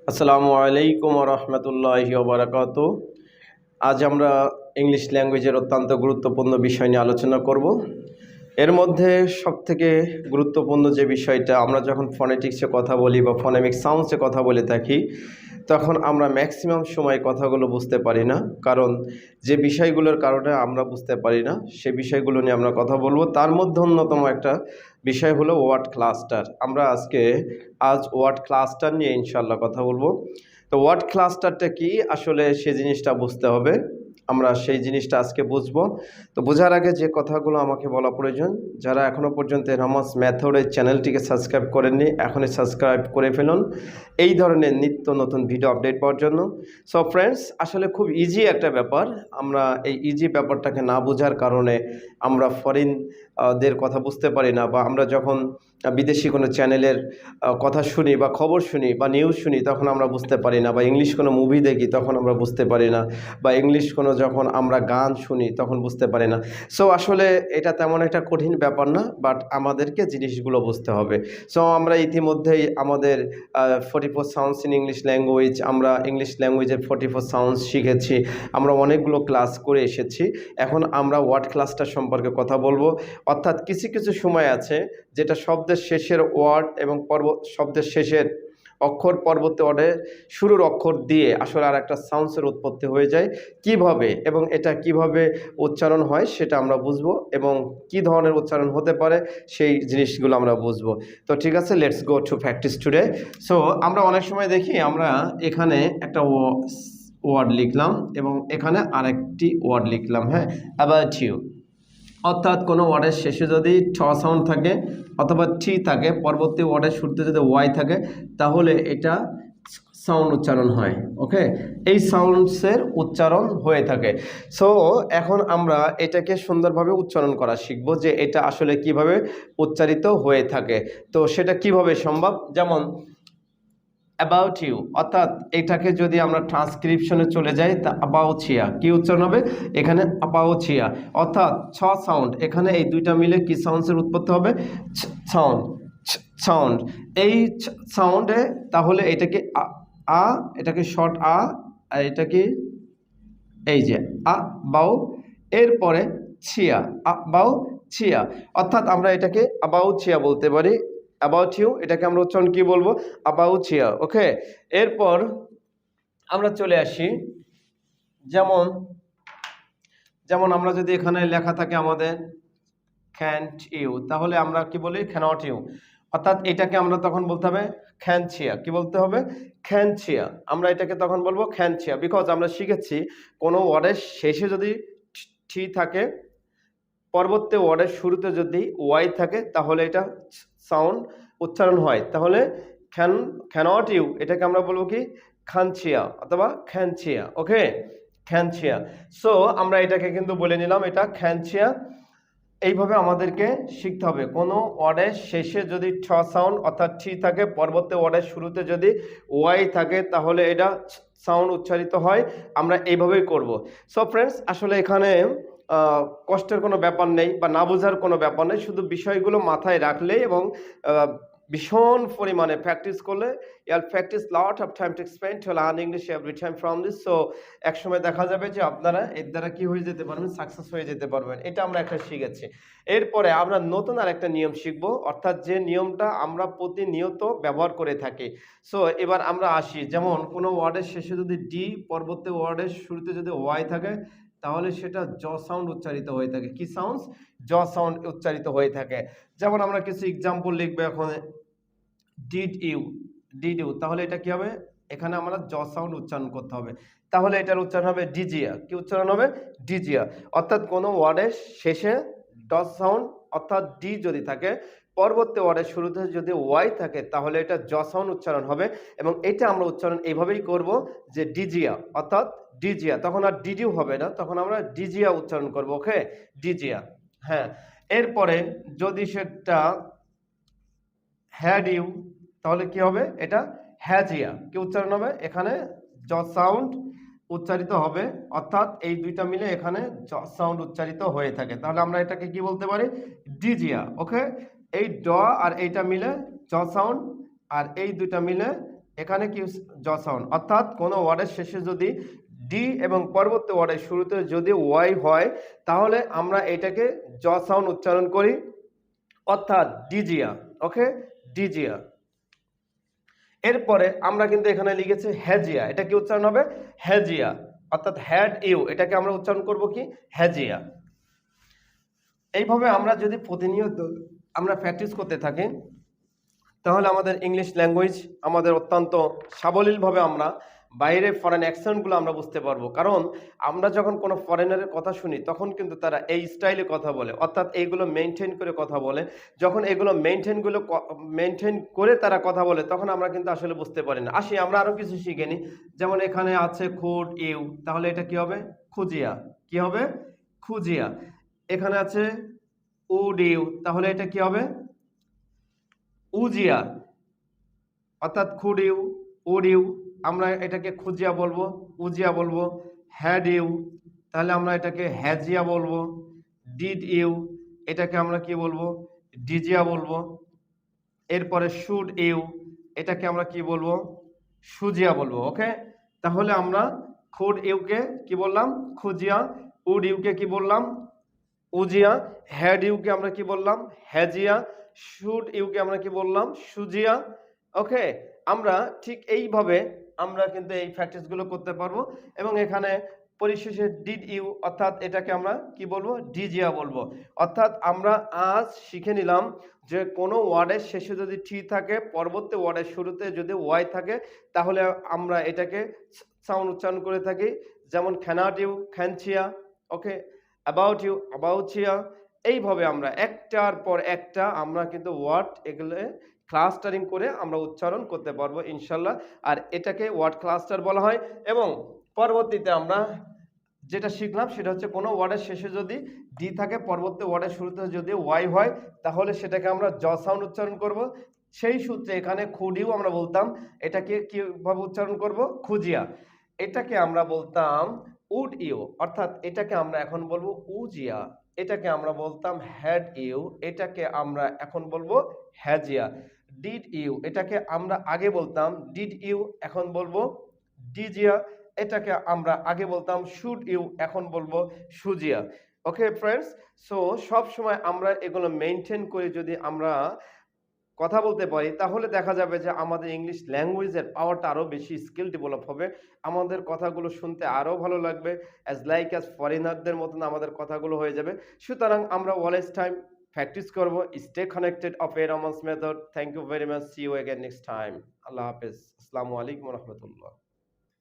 আসসালামু আলাইকুম ওয়া রাহমাতুল্লাহি ওয়া বারাকাতুহু। আজ আমরা ইংলিশ ল্যাঙ্গুয়েজের অত্যন্ত গুরুত্বপূর্ণ বিষয় নিয়ে আলোচনা করব। এর মধ্যে সবথেকে গুরুত্বপূর্ণ যে বিষয়টা, আমরা যখন ফনেটিক্সে কথা বলি বা ফনেমিক সাউন্ডসে কথা বলে থাকি, তখন আমরা ম্যাক্সিমাম সময় কথাগুলো বুঝতে পারি না। কারণ যে বিষয়গুলোর কারণে আমরা বুঝতে পারি না, সে বিষয়গুলো নিয়ে আমরা কথা বলবো। তার মধ্যে অন্যতম একটা বিষয় হলো ওয়ার্ড ক্লাস্টার। আমরা আজ ওয়ার্ড ক্লাস্টার নিয়ে ইনশাআল্লাহ কথা বলবো। তো ওয়ার্ড ক্লাস্টারটা কি আসলে সে জিনিসটা বুঝতে হবে, আমরা সেই জিনিসটা আজকে বুঝবো। তো বোঝার আগে যে কথাগুলো আমাকে বলা প্রয়োজন, যারা এখনও পর্যন্ত রহমানস মেথডের চ্যানেলটিকে সাবস্ক্রাইব করেননি, এখনই সাবস্ক্রাইব করে ফেলুন এই ধরনের নিত্য নতুন ভিডিও আপডেট পাওয়ার জন্য। সো ফ্রেন্ডস, আসলে খুব ইজি একটা ব্যাপার। আমরা এই ইজি ব্যাপারটাকে না বোঝার কারণে আমরা দের কথা বুঝতে পারি না, বা আমরা যখন বিদেশি কোনো চ্যানেলের কথা শুনি বা খবর শুনি বা নিউজ শুনি তখন আমরা বুঝতে পারি না, বা ইংলিশ কোনো মুভি দেখি তখন আমরা বুঝতে পারি না, বা ইংলিশ কোনো যখন আমরা গান শুনি তখন বুঝতে পারি না। সো আসলে এটা তেমন একটা কঠিন ব্যাপার না, বাট আমাদেরকে জিনিসগুলো বুঝতে হবে। সো আমরা ইতিমধ্যেই আমাদের 44 সাউন্ডস ইন ইংলিশ ল্যাঙ্গুয়েজ, আমরা ইংলিশ ল্যাঙ্গুয়েজের 44 সাউন্ডস শিখেছি, আমরা অনেকগুলো ক্লাস করে এসেছি। এখন আমরা ওয়ার্ড ক্লাসটার সম্পর্কে কথা বলবো। অর্থাৎ কিছু কিছু সময় আছে যেটা শব্দের শেষের ওয়ার্ড এবং শব্দের শেষের অক্ষর পরবর্তী ওয়ার্ডের শুরুর অক্ষর দিয়ে আসলে আর একটা সাউন্ডসের উৎপত্তি হয়ে যায়। কিভাবে এবং এটা কিভাবে উচ্চারণ হয় সেটা আমরা বুঝবো, এবং কি ধরনের উচ্চারণ হতে পারে সেই জিনিসগুলো আমরা বুঝবো। তো ঠিক আছে, let's go to practice today. So আমরা অনেক সময় দেখি, আমরা এখানে একটা ওয়ার্ড লিখলাম এবং এখানে আরেকটি ওয়ার্ড লিখলাম, হ্যাঁ, অ্যাবাউট ইউ। অর্থাৎ কোনো ওয়ার্ডের শেষে যদি ঠ সাউন্ড থাকে অথবা টি থাকে, পরবর্তী ওয়ার্ডের শুরুতে যদি ওয়াই থাকে, তাহলে এটা সাউন্ড উচ্চারণ হয়। ওকে, এই সাউন্ডসের উচ্চারণ হয়ে থাকে। সো এখন আমরা এটাকে সুন্দরভাবে উচ্চারণ করা শিখব, যে এটা আসলে কিভাবে উচ্চারিত হয়ে থাকে। তো সেটা কিভাবে সম্ভব, যেমন অ্যাবাউট ইউ, অর্থাৎ এটাকে যদি আমরা ট্রান্সক্রিপশনে চলে যাই, তা অ্যাবাউচিয়া কি উচ্চারণ হবে এখানে, অ্যাবাউচিয়া। অর্থাৎ ছ সাউন্ড, এখানে এই দুইটা মিলে কি সাউন্ডসের উৎপত্তি হবে, সাউন্ড, সাউন্ড। এই সাউন্ডে তাহলে এটাকে আ, এটাকে শর্ট আ, আর এটাকে এই যে আ বাউ, এরপরে ছিয়া, আ বাউ ছিয়া। অর্থাৎ আমরা এটাকে অ্যাবাউট ছিয়া বলতে পারি। অ্যাবাউট ইউ, এটাকে আমরা উচ্চারণ কি বলবো, অ্যাবাউট ছিয়া। ওকে, এরপর আমরা চলে আসি, যেমন যেমন আমরা যদি এখানে লেখা থাকে আমাদের ক্যান্ট ইউ, তাহলে আমরা কি বলি, ক্যানট ইউ। অর্থাৎ এটাকে আমরা তখন বলতে হবে খ্যানছিয়া। কি বলতে হবে, খ্যানছিয়া। আমরা এটাকে তখন বলবো খ্যানছিয়া, বিকজ আমরা শিখেছি কোনো ওয়ার্ডের শেষে যদি টি থাকে, পরবর্তী ওয়ার্ডের শুরুতে যদি ওয়াই থাকে, তাহলে এটা সাউন্ড উচ্চারণ হয়। তাহলে ক্যানট ইউ, এটাকে আমরা বলবো কি, খানছিয়া অথবা খ্যানছিয়া। ওকে, খ্যানছিয়া। সো আমরা এটাকে কিন্তু বলে নিলাম, এটা খ্যানছিয়া। এইভাবে আমাদেরকে শিখতে হবে। কোনো ওয়ার্ডের শেষে যদি ছ সাউন্ড অর্থাৎ টি থাকে, পরবর্তী ওয়ার্ডের শুরুতে যদি ওয়াই থাকে, তাহলে এটা সাউন্ড উচ্চারিত হয়। আমরা এইভাবেই করব। সো ফ্রেন্ডস, আসলে এখানে কষ্টের কোনো ব্যাপার নেই বা না বোঝার কোনো ব্যাপার নেই, শুধু বিষয়গুলো মাথায় রাখলেই এবং ভীষণ পরিমাণে প্র্যাকটিস করলে, practice lot of time to spend to learn English every time from this. So একসময় দেখা যাবে যে আপনারা এর দ্বারা কি হয়ে যেতে পারবেন, সাকসেস হয়ে যেতে পারবেন। এটা আমরা একটা শিখেছি। এরপরে আমরা নতুন আরেকটা নিয়ম শিখবো, অর্থাৎ যে নিয়মটা আমরা প্রতিনিয়ত ব্যবহার করে থাকি। সো এবার আমরা আসি, যেমন কোনো ওয়ার্ডের শেষে যদি ডি, পরবর্তী ওয়ার্ডের শুরুতে যদি ওয়াই থাকে, তাহলে সেটা জ সাউন্ড উচ্চারিত হয়ে থাকে। কি সাউন্ড, জ সাউন্ড উচ্চারিত হয়ে থাকে। যেমন আমরা কিছু এক্সাম্পল লিখবো এখন, ডিড ইউ, ডিড ইউ, তাহলে এটা কি হবে, এখানে আমরা জ সাউন্ড উচ্চারণ করতে হবে, তাহলে এটার উচ্চারণ হবে ডিজিয়া। কি উচ্চারণ হবে, ডিজিয়া। অর্থাৎ কোনো ওয়ার্ডের শেষে ড সাউন্ড অর্থাৎ ডি যদি থাকে, পরবর্তী ওয়ার্ডের শুরুতে যদি ওয়াই থাকে, তাহলে এটা জ সাউন্ড উচ্চারণ হবে। এবং এটা আমরা উচ্চারণ এইভাবেই করব, যে ডিজিয়া অর্থাৎ ডিজিয়া, তখন আর ডিডিউ হবে না, তখন আমরা ডিজিয়া উচ্চারণ করব। ওকে, ডিজিয়া। হ্যাঁ, এরপরে যদি সেটা হ্যাড ইউ, তাহলে কি হবে, এটা হ্যাজিয়া। কি উচ্চারণ হবে, এখানে জ সাউন্ড উচ্চারিত হবে, অর্থাৎ এই দুইটা মিলে এখানে জ সাউন্ড উচ্চারিত হয়ে থাকে। তাহলে আমরা এটাকে কি বলতে পারি, ডিজিয়া। ওকে, এই ড আর এইটা মিলে জ সাউন্ড, আর এই দুইটা মিলে এখানে কি জ সাউন্ড, অর্থাৎ কোনো ওয়ার্ডের শেষে যদি ডি এবং পরবর্তী ওয়ার্ডের শুরুতে যদি ওয়াই হয় তাহলে আমরা এটাকে জ সাউন্ড উচ্চারণ করি, অর্থাৎ ডিজিয়া। ওকে, ডিজিয়া। এরপরে আমরা কিন্তু এখানে লিখেছি হ্যাজিয়া, এটা কি উচ্চারণ হবে? হ্যাজিয়া, অর্থাৎ হ্যাড ইউ, এটাকে আমরা উচ্চারণ করব কি? হ্যাজিয়া। এইভাবে আমরা যদি প্রতিনিয়ত আমরা প্র্যাকটিস করতে থাকি তাহলে আমাদের ইংলিশ ল্যাঙ্গুয়েজ আমাদের অত্যন্ত সাবলীলভাবে আমরা বাইরে ফরেন অ্যাকসেন্টগুলো আমরা বুঝতে পারবো। কারণ আমরা যখন কোনো ফরেনারের কথা শুনি তখন কিন্তু তারা এই স্টাইলে কথা বলে, অর্থাৎ এইগুলো মেনটেন করে কথা বলে। যখন এগুলো মেনটেন করে তারা কথা বলে তখন আমরা কিন্তু আসলে বুঝতে পারি না। আসি আমরা আরও কিছু শিখে নিই। যেমন এখানে আছে খুড ইউ, তাহলে এটা কি হবে? খুজিয়া। কি হবে? খুজিয়া। এখানে আছে উড ইউ, তাহলে এটা কি হবে? উজিয়া, অর্থাৎ খুড ইউ, উড ইউ, আমরা এটাকে খুজিয়া বলবো, উজিয়া বলবো। হ্যাড ইউ, তাহলে আমরা এটাকে হ্যাজিয়া বলবো। ডিড ইউ, এটাকে আমরা কি বলবো? ডিজিয়া বলবো। এরপরে শুড ইউ, এটাকে আমরা কি বলবো? সুজিয়া বলবো। ওকে, তাহলে আমরা খুড ইউকে কি বললাম? খুজিয়া। উড ইউকে কি বললাম? উজিয়া। হ্যাড ইউকে আমরা কি বললাম? হ্যাজিয়া। শুড ইউকে আমরা কি বললাম? সুজিয়া। ওকে, আমরা ঠিক এইভাবে আমরা কিন্তু এই প্র্যাকটিসগুলো করতে পারবো। এবং এখানে পরিশেষে ডিড ইউ, অর্থাৎ এটাকে আমরা কি বলবো? ডিজিয়া বলবো। অর্থাৎ আমরা আজ শিখে নিলাম যে কোনো ওয়ার্ডের শেষে যদি টি থাকে, পরবর্তী ওয়ার্ডের শুরুতে যদি ওয়াই থাকে তাহলে আমরা এটাকে সাউন্ড উচ্চারণ করে থাকি। যেমন ক্যানট ইউ, খ্যানচিয়া। ওকে, অ্যাবাউট ইউ, অ্যাবাউচিয়া। এইভাবে আমরা একটার পর একটা আমরা কিন্তু ওয়ার্ড এগুলো ক্লাস্টারিং করে আমরা উচ্চারণ করতে পারবো ইনশাল্লাহ। আর এটাকে ওয়ার্ড ক্লাস্টার বলা হয়। এবং পরবর্তীতে আমরা যেটা শিখলাম সেটা হচ্ছে কোনো ওয়ার্ডের শেষে যদি ডি থাকে, পরবর্তী ওয়ার্ডের শুরুতে যদি ওয়াই হয় তাহলে সেটাকে আমরা জ সাউন্ড উচ্চারণ করব। সেই সূত্রে এখানে খুডিও আমরা বলতাম, এটাকে কিভাবে উচ্চারণ করব? খুজিয়া। এটাকে আমরা বলতাম উড ইউ, অর্থাৎ এটাকে আমরা এখন বলবো উজিয়া। এটাকে আমরা বলতাম হ্যাড ইউ, এটাকে আমরা এখন বলবো হ্যাজিয়া। ডিড ইউ, এটাকে আমরা আগে বলতাম ডিড ইউ, এখন বলবো ডিজিয়া। এটাকে আমরা আগে বলতাম শুড ইউ, এখন বলবো সুজিয়া। ওকে ফ্রেন্ডস, সো সব সময় আমরা এগুলো মেনটেন করে যদি আমরা কথা বলতে পারি তাহলে দেখা যাবে যে আমাদের ইংলিশ ল্যাঙ্গুয়েজের পাওয়ারটা আরও বেশি, স্কিল ডেভেলপ হবে। আমাদের কথাগুলো শুনতে আরও ভালো লাগবে, অ্যাজ ফরেনারদের মতন আমাদের কথাগুলো হয়ে যাবে। সুতরাং আমরা অলওয়েজ টাইম প্র্যাকটিস করব। Stay connected of A Rahman's method. Thank you very much. See you again next time. আল্লাহ হাফেজ। আসসালামু আলাইকুম রহমতুল্লাহ।